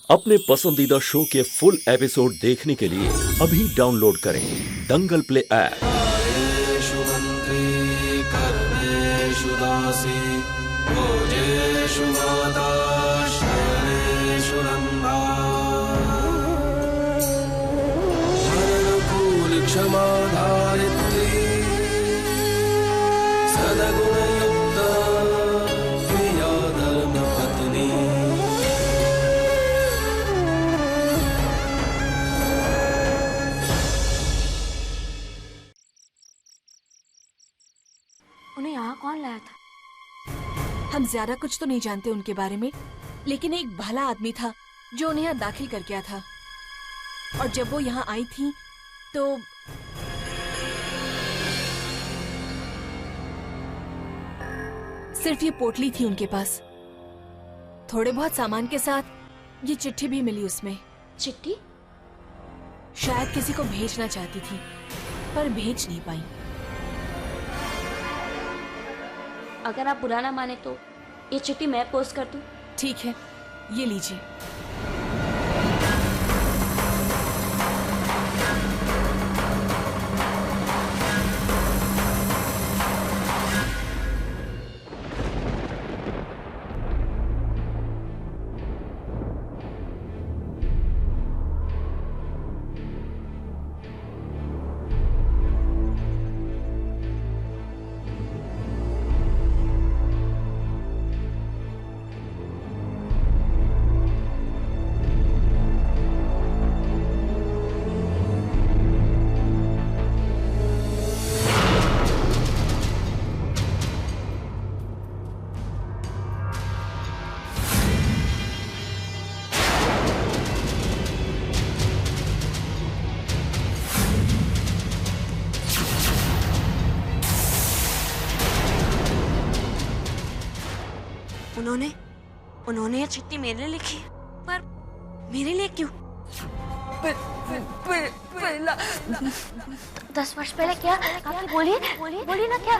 अपने पसंदीदा शो के फुल एपिसोड देखने के लिए अभी डाउनलोड करें दंगल प्ले ऐप। कार्येषु मन्त्री कर्मेषु दासी भोजेषु माता शयनेषु रम्भा धनकुल क्षमा धारित्री सद्गुणयुक्ता प्रिया धर्मपत्नी। उन्हें यहाँ कौन लाया था? हम ज्यादा कुछ तो नहीं जानते उनके बारे में, लेकिन एक भला आदमी था जो उन्हें यहाँ दाखिल कर गया था। और जब वो यहाँ आई थी तो सिर्फ ये पोटली थी उनके पास, थोड़े बहुत सामान के साथ ये चिट्ठी भी मिली उसमें। चिट्ठी? शायद किसी को भेजना चाहती थी पर भेज नहीं पाई। अगर आप बुरा ना माने तो ये चिट्ठी मैं पोस्ट कर दूं? ठीक है, ये लीजिए। उन्होंने ये चिट्ठी मेरे लिए लिखी है, पर मेरे लिए क्यों? 10 वर्ष पहले क्या आपने बोलिए ना क्या?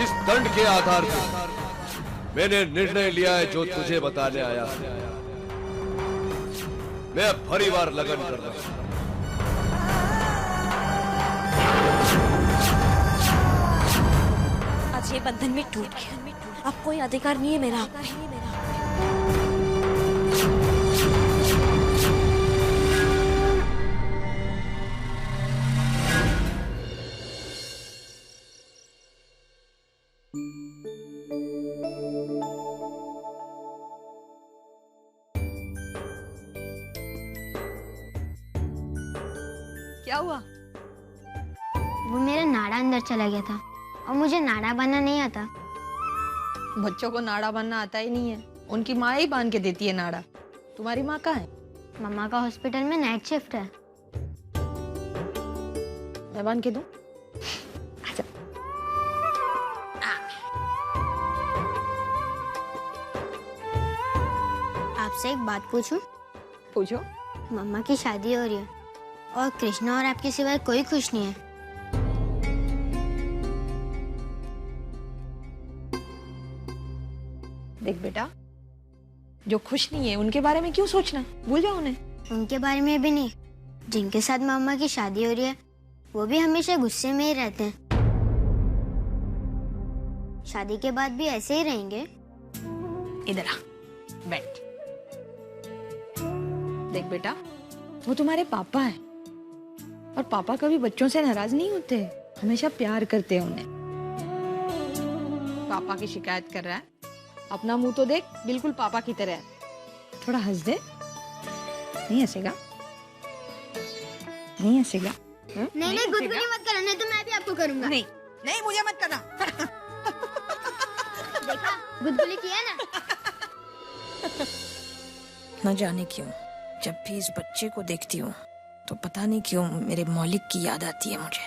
इस दंड के आधार पर मैंने निर्णय लिया है जो तुझे बताने आया हूं। मैं अब परिवार लगन कर रहा हूं। आज ये बंधन में टूट गया। अब कोई अधिकार नहीं है मेरा। क्या हुआ? वो मेरा नाड़ा अंदर चला गया था और मुझे नाड़ा बनना नहीं आता। बच्चों को नाड़ा बनना आता ही नहीं है, उनकी माँ ही बांध के देती है नाड़ा। तुम्हारी माँ कहाँ है? मम्मा का हॉस्पिटल में नाइट शिफ्ट है। मैं बांध के दूं? आजा। आपसे एक बात पूछूं? पूछो। मम्मा की शादी हो रही है और कृष्णा और आपके सिवाय कोई खुश नहीं है। देख बेटा, जो खुश नहीं है उनके बारे में क्यों सोचना, भूल जाओ उन्हें। उनके बारे में भी नहीं, जिनके साथ मम्मा की शादी हो रही है वो भी हमेशा गुस्से में ही रहते हैं। शादी के बाद भी ऐसे ही रहेंगे? इधर आ, बैठ। देख बेटा, वो तुम्हारे पापा हैं और पापा कभी बच्चों से नाराज नहीं होते, हमेशा प्यार करते हैं उन्हें। पापा की शिकायत कर रहा है, अपना मुंह तो देख, बिल्कुल पापा की तरह है। थोड़ा हंस दे। नहीं हंसेगा? नहीं हंसेगा? नहीं नहीं, गुदगुदी मत करो, नहीं तो मैं भी आपको करूंगा। नहीं नहीं, मुझे मत करना। देखा, गुदगुदी किया ना। न जाने क्यों जब भी इस बच्चे को देखती हूँ तो पता नहीं क्यों मेरे मौलिक की याद आती है मुझे।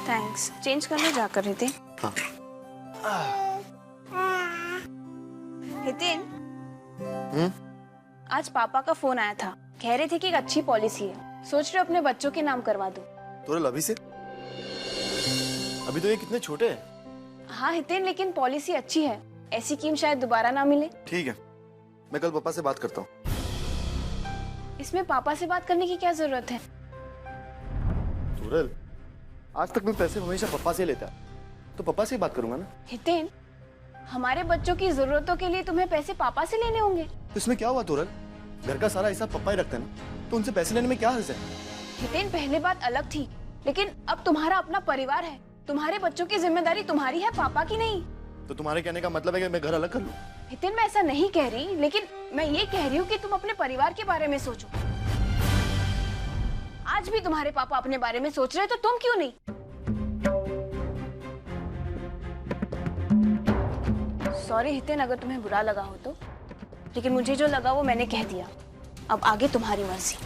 थैंक्स। चेंज करने जाकर हितेन। हाँ। हितेन, आज पापा का फोन आया था, कह रहे थे कि एक अच्छी पॉलिसी है, सोच रहे हो अपने बच्चों के नाम करवा दो। तो अभी से? अभी तो ये कितने छोटे हैं। हाँ हितेन, लेकिन पॉलिसी अच्छी है, ऐसी स्कीम शायद दोबारा ना मिले। ठीक है, मैं कल पापा से बात करता हूँ। इसमें पापा से बात करने की क्या जरूरत है? सूरज, आज तक मैं पैसे हमेशा पापा से लेता, तो पापा से ही बात करूंगा ना। हितेन, हमारे बच्चों की जरूरतों के लिए तुम्हें पैसे पापा से लेने होंगे। तो इसमें क्या हुआ तोरल? घर का सारा हिसाब पापा ही रखते हैं ना, तो उनसे पैसे लेने में क्या हर्ज है? हितेन, पहले बात अलग थी, लेकिन अब तुम्हारा अपना परिवार है, तुम्हारे बच्चों की जिम्मेदारी तुम्हारी है, पापा की नहीं। तो तुम्हारे कहने का मतलब है कि मैं घर अलग कर लूं? हितेन, मैं ऐसा नहीं कह रही, लेकिन मैं ये कह रही हूँ कि तुम अपने परिवार के बारे में सोचो। आज भी तुम्हारे पापा अपने बारे में सोच रहे, तो तुम क्यों नहीं? सॉरी हितेन अगर तुम्हें बुरा लगा हो तो, लेकिन मुझे जो लगा वो मैंने कह दिया। अब आगे तुम्हारी मर्जी।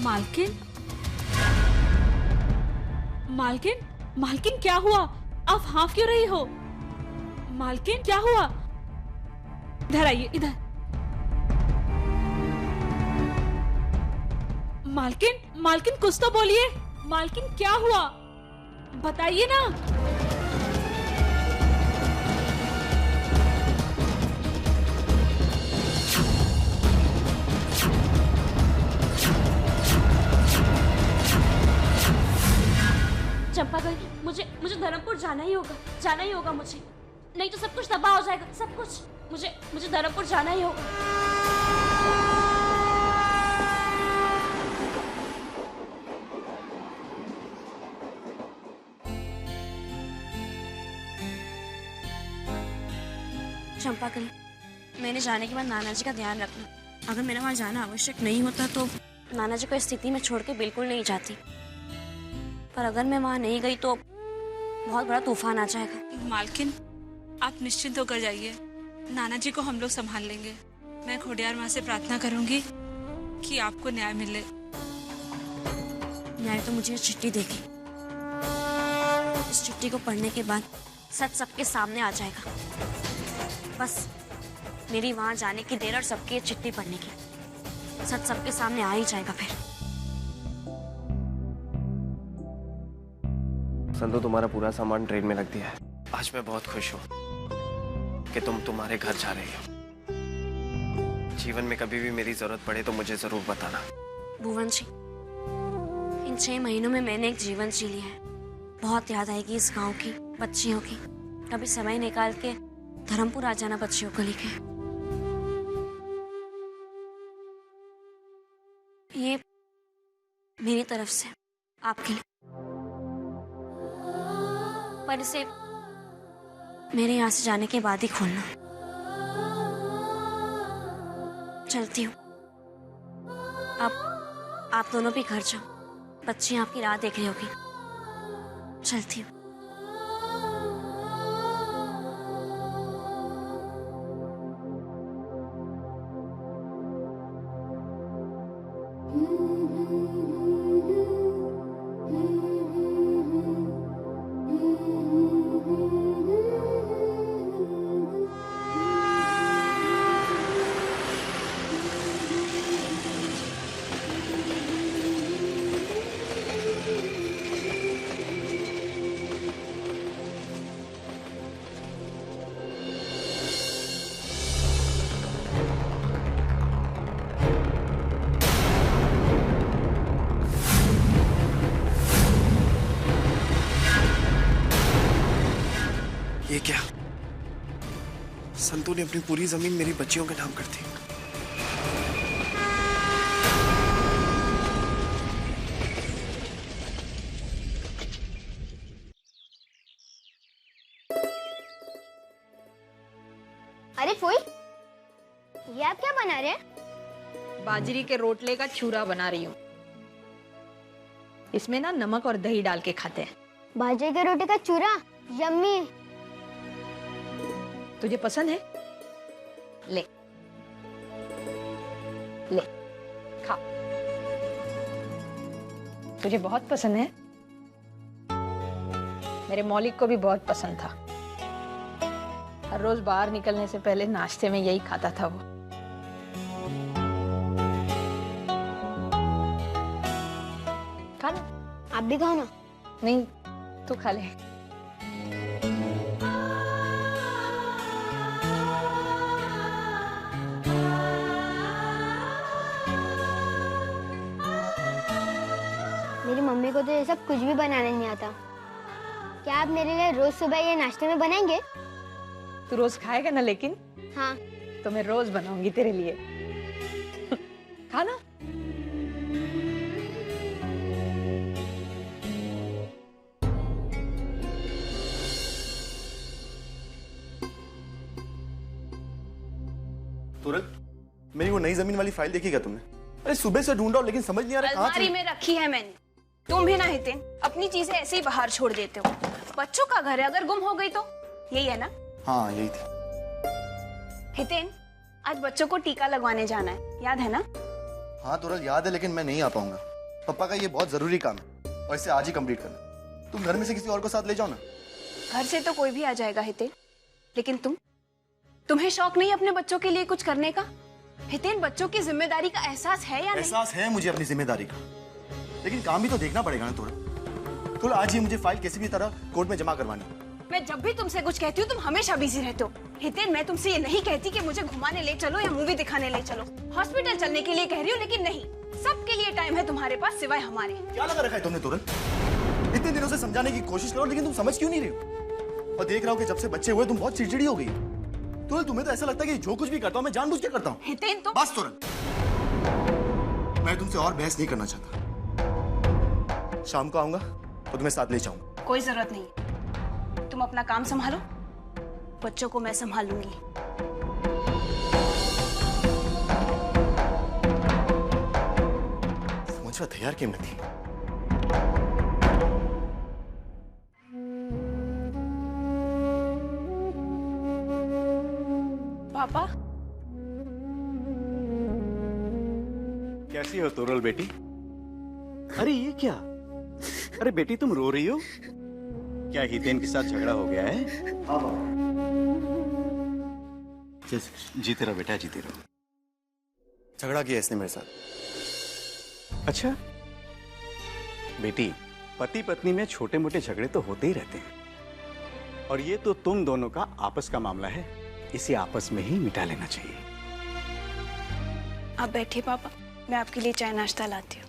मालकिन, मालकिन, मालकिन क्या हुआ? आप हाँफ क्यों रही हो? मालकिन क्या हुआ? इधर आइए, इधर। मालकिन, मालकिन कुछ तो बोलिए। मालकिन क्या हुआ? बताइए ना। चंपागल, मुझे धर्मपुर जाना ही होगा मुझे, नहीं तो सब कुछ तबाह हो जाएगा, सब कुछ। मुझे धर्मपुर जाना ही होगा। चंपागल, मैंने जाने के बाद नाना जी का ध्यान रखना। अगर मेरा वहाँ जाना आवश्यक नहीं होता तो नाना जी को इस स्थिति में छोड़ के बिल्कुल नहीं जाती, पर अगर मैं वहाँ नहीं गई तो बहुत बड़ा तूफान आ जाएगा। मालकिन, आप निश्चिंत होकर जाइए, नाना जी को हम लोग संभाल लेंगे। मैं खोडियार माँ से प्रार्थना करूंगी कि आपको न्याय मिले। न्याय तो मुझे चिट्ठी देगी। इस चिट्ठी को पढ़ने के बाद सच सबके सामने आ जाएगा। बस मेरी वहाँ जाने की देर और सबकी चिट्ठी पढ़ने की। सच सबके सामने आ ही जाएगा फिर। संतो, तुम्हारा पूरा सामान ट्रेन में रख दिया है। आज मैं बहुत खुश हूँ कि तुम तुम्हारे घर जा रही हो। जीवन में कभी भी मेरी जरूरत पड़े तो मुझे जरूर बताना। भुवन जी, इन 6 महीनों में मैंने एक जीवन जी लिया है। बहुत याद आएगी इस गांव की, बच्चियों की। कभी समय निकाल के धर्मपुर आ जाना बच्चियों को लेके। ये मेरी तरफ से आपके लिए, पर इसे मेरे यहाँ से जाने के बाद ही खोलना। चलती हूँ। अब आप दोनों भी घर जाओ, बच्ची आपकी राह देख रही होगी। चलती हूँ। संतू ने अपनी पूरी जमीन मेरी बच्चियों के नाम कर दी। अरे फूल, ये आप क्या बना रहे हैं? बाजरी के रोटले का चूरा बना रही हूँ। इसमें ना नमक और दही डाल के खाते हैं। बाजरे के रोटी का चूरा, यम्मी। तुझे पसंद है? ले ले खा। तुझे बहुत पसंद है? मेरे मौलिक को भी बहुत पसंद था। हर रोज बाहर निकलने से पहले नाश्ते में यही खाता था वो। खा ना। आप भी खाओ ना। नहीं, तू खा ले। मेरी मम्मी को तो ये सब कुछ भी बनाने नहीं आता। क्या आप मेरे लिए रोज सुबह ये नाश्ते में बनाएंगे? तू रोज खाएगा ना? लेकिन हाँ। तो मैं रोज बनाऊंगी तेरे लिए। खा ना। तुरल, मेरी वो नई जमीन वाली फाइल देखी क्या तुमने? अरे सुबह से ढूंढ रहा हूं लेकिन समझ नहीं आ रहा कहां अलमारी में रखी है मैंने। तुम भी ना हितेन अपनी चीजें ऐसे ही बाहर छोड़ देते हो। बच्चों का घर है, अगर गुम हो गई तो यही है ना? हाँ यही थी। हितेन, आज बच्चों को टीका लगवाने जाना है, याद है ना? हाँ तुरल याद है, लेकिन मैं नहीं आ पाऊंगा। पापा का ये बहुत जरूरी काम है और इसे आज ही कंप्लीट करना। तुम घर में से किसी और को साथ ले जाओ ना। घर से तो कोई भी आ जाएगा हितेन, लेकिन तुम्हें शौक नहीं अपने बच्चों के लिए कुछ करने का? हितेन, बच्चों की जिम्मेदारी का एहसास है या नहीं? एहसास है मुझे अपनी जिम्मेदारी का, लेकिन काम भी तो देखना पड़ेगा ना तुरल। तुरल, आज ही मुझे फाइल किसी भी तरह कोर्ट में जमा करवानी है। मैं जब भी तुमसे कुछ कहती हूँ तुम हमेशा बिजी रहते हो। हितेन, मैं तुमसे ये नहीं कहती कि मुझे घुमाने ले चलो या मूवी दिखाने ले चलो। हॉस्पिटल चलने के लिए कह रही हूँ, लेकिन नहीं, सबके लिए टाइम है तुम्हारे पास सिवाय हमारे। क्या लगा रखा है तुमने तुरल? इतने दिनों से समझाने की कोशिश करो लेकिन तुम समझ क्यों नहीं रहे हो? और देख रहा हूँ कि जब से बच्चे हुए तुम बहुत चिड़चिड़ी हो गई। तुरल, तुम्हें तो ऐसा लगता है कि जो कुछ भी करता हूँ मैं जानबूझ के करता हूँ। हितेन, तुम बस तुरल, मैं तुमसे और बहस नहीं करना चाहता। शाम को आऊंगा तो तुम्हें साथ ले जाऊंगा। कोई जरूरत नहीं, तुम अपना काम संभालो, बच्चों को मैं संभाल लूंगी। समझ रहा था यार कि नहीं। पापा, कैसी हो तुरल बेटी? अरे ये क्या? अरे बेटी तुम रो रही हो? क्या हितेन के साथ झगड़ा हो गया है? हाँ जीते रहो बेटा, जीते रहो। झगड़ा किया इसने मेरे साथ। अच्छा बेटी, पति पत्नी में छोटे मोटे झगड़े तो होते ही रहते हैं, और ये तो तुम दोनों का आपस का मामला है, इसे आपस में ही मिटा लेना चाहिए। आप बैठिए पापा, मैं आपके लिए चाय नाश्ता लाती हूँ।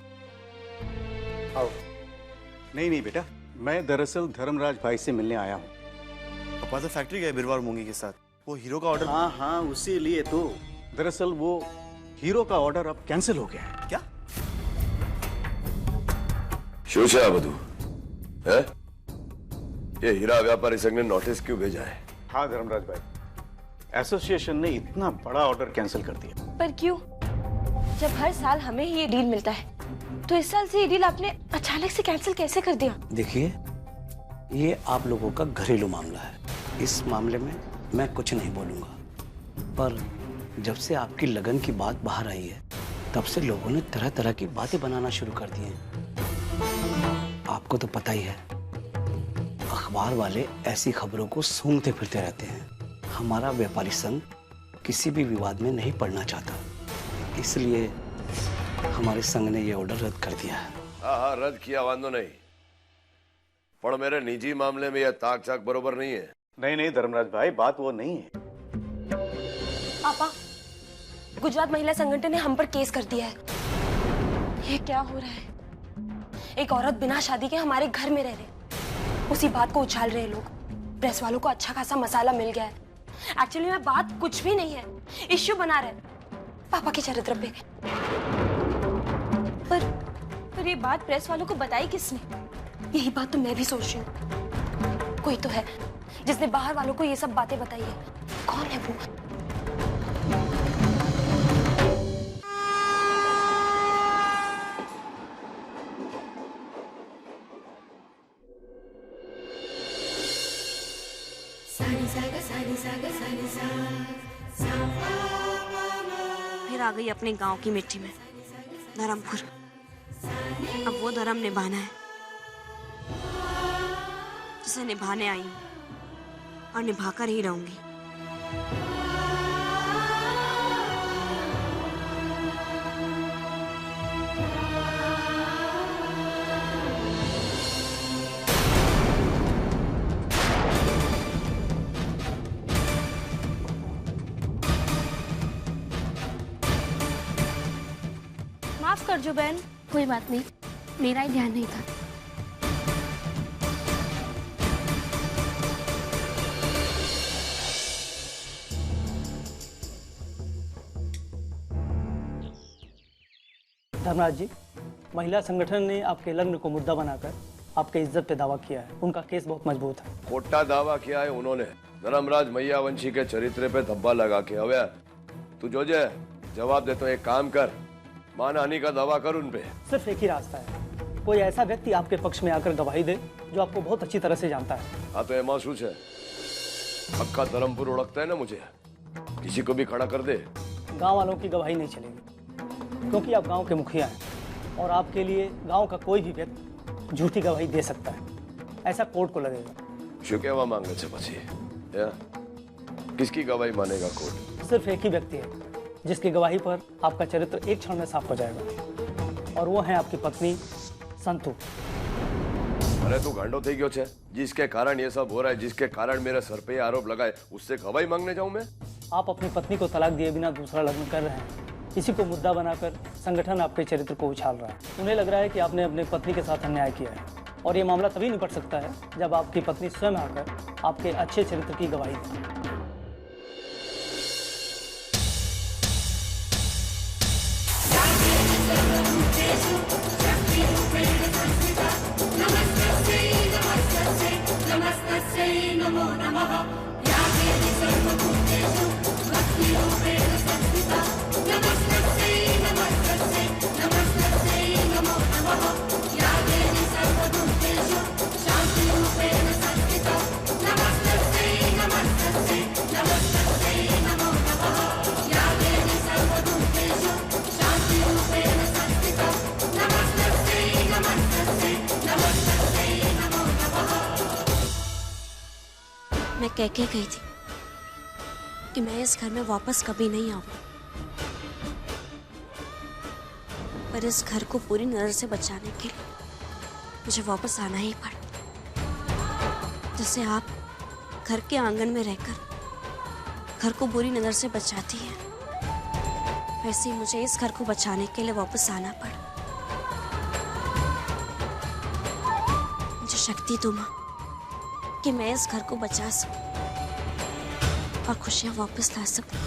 आओ। नहीं नहीं बेटा, मैं दरअसल धर्मराज भाई से मिलने आया हूँ। पापा तो फैक्ट्री गए बिरवा और मूंगी के साथ, वो हीरो का ऑर्डर। हाँ हाँ, उसी लिए तो। दरअसल वो हीरो का ऑर्डर अब कैंसिल हो गया है। क्या? શું છે આ બધું? હે? ये हीरा व्यापारी संघ ने नोटिस क्यों भेजा है? हाँ धर्मराज भाई, एसोसिएशन ने इतना बड़ा ऑर्डर कैंसिल कर दिया। पर क्यों? जब हर साल हमें ही ये डील मिलता है, तो इस साल से ये डील आपने अचानक से कैंसिल कैसे कर दिया? देखिए, ये आप लोगों का घरेलू मामला है, इस मामले में मैं कुछ नहीं बोलूंगा, पर जब से आपकी लगन की बात बाहर आई है, तब से लोगों ने तरह तरह की बातें बनाना शुरू कर दी हैं। आपको तो पता ही है, अखबार वाले ऐसी खबरों को सूंघते फिरते रहते हैं। हमारा व्यापारी संघ किसी भी विवाद में नहीं पड़ना चाहता, इसलिए हमारे संघ ने यह ऑर्डर रद्द कर दिया है। हाँ हाँ, रद्द किया, वांधो नहीं, पर मेरे निजी मामले में यह ताक झाक बरोबर नहीं है। नहीं नहीं धर्मराज भाई, बात वो नहीं है। पापा, गुजरात महिला संगठन ने हम पर केस कर दिया है। ये क्या हो रहा है? एक औरत बिना शादी के हमारे घर में रह रही, उसी बात को उछाल रहे लोग। प्रेस वालों को अच्छा खासा मसाला मिल गया है, एक्चुअली में बात कुछ भी नहीं है, इश्यू बना रहे पापा के चरित्र पे। पर ये बात प्रेस वालों को बताई किसने? यही बात तो मैं भी सोच रही हूँ। कोई तो है जिसने बाहर वालों को ये सब बातें बताई है। कौन है वो? फिर आ गई अपने गांव की मिट्टी में, धर्मपुर। अब वो धर्म निभाना है जिसे निभाने आई हूं और निभाकर ही रहूंगी। माफ कर जो बहन। कोई बात नहीं, मेरा ही ध्यान नहीं था। धर्मराज जी, महिला संगठन ने आपके लग्न को मुद्दा बनाकर आपके इज्जत पे दावा किया है। उनका केस बहुत मजबूत है। खोटा दावा किया है उन्होंने। धर्मराज मैयावंशी के चरित्र पे धब्बा लगा के। हवे तू जो जे जवाब दे तो एक काम कर, मानहानि का दावा कर उन पे। सिर्फ एक ही रास्ता है, कोई ऐसा व्यक्ति आपके पक्ष में आकर गवाही दे जो आपको बहुत अच्छी तरह से जानता है। हाँ तो ये महसूस है, अक्का धर्मपुर उड़कता है ना मुझे, किसी को भी खड़ा कर दे। गांव वालों की गवाही नहीं चलेगी, क्योंकि आप गांव के मुखिया हैं और आपके लिए गांव का कोई भी व्यक्ति झूठी गवाही दे सकता है। ऐसा कोर्ट को लगेगा। शुकेवा मांगे से पछी या किसकी गवाही मानेगा कोर्ट? सिर्फ एक ही व्यक्ति है जिसकी गवाही पर आपका चरित्र एक क्षण में साफ हो जाएगा, और वो है आपकी पत्नी संतू। अरे तू गांडो थई गयो छे? जिसके कारण ये सब हो रहा है, जिसके कारण मेरे सर पे आरोप लगाए, उससे गवाही मांगने जाऊं मैं? आप अपनी पत्नी को तलाक दिए बिना दूसरा लग्न कर रहे हैं। इसी को मुद्दा बनाकर संगठन आपके चरित्र को उछाल रहा है। उन्हें लग रहा है कि आपने अपनी पत्नी के साथ अन्याय किया है, और ये मामला तभी निपट सकता है जब आपकी पत्नी स्वयं आकर आपके अच्छे चरित्र की गवाही दे। मैं कह के गई थी कि मैं इस घर में वापस कभी नहीं आऊंगी, पर इस घर को पूरी नजर से बचाने के लिए मुझे वापस आना ही पड़ा। जैसे आप घर के आंगन में रहकर घर को बुरी नजर से बचाती हैं, वैसे ही मुझे इस घर को बचाने के लिए वापस आना पड़ा। मुझे शक्ति दो मां कि मैं इस घर को बचा सकूं और खुशियां वापस ला सकूं।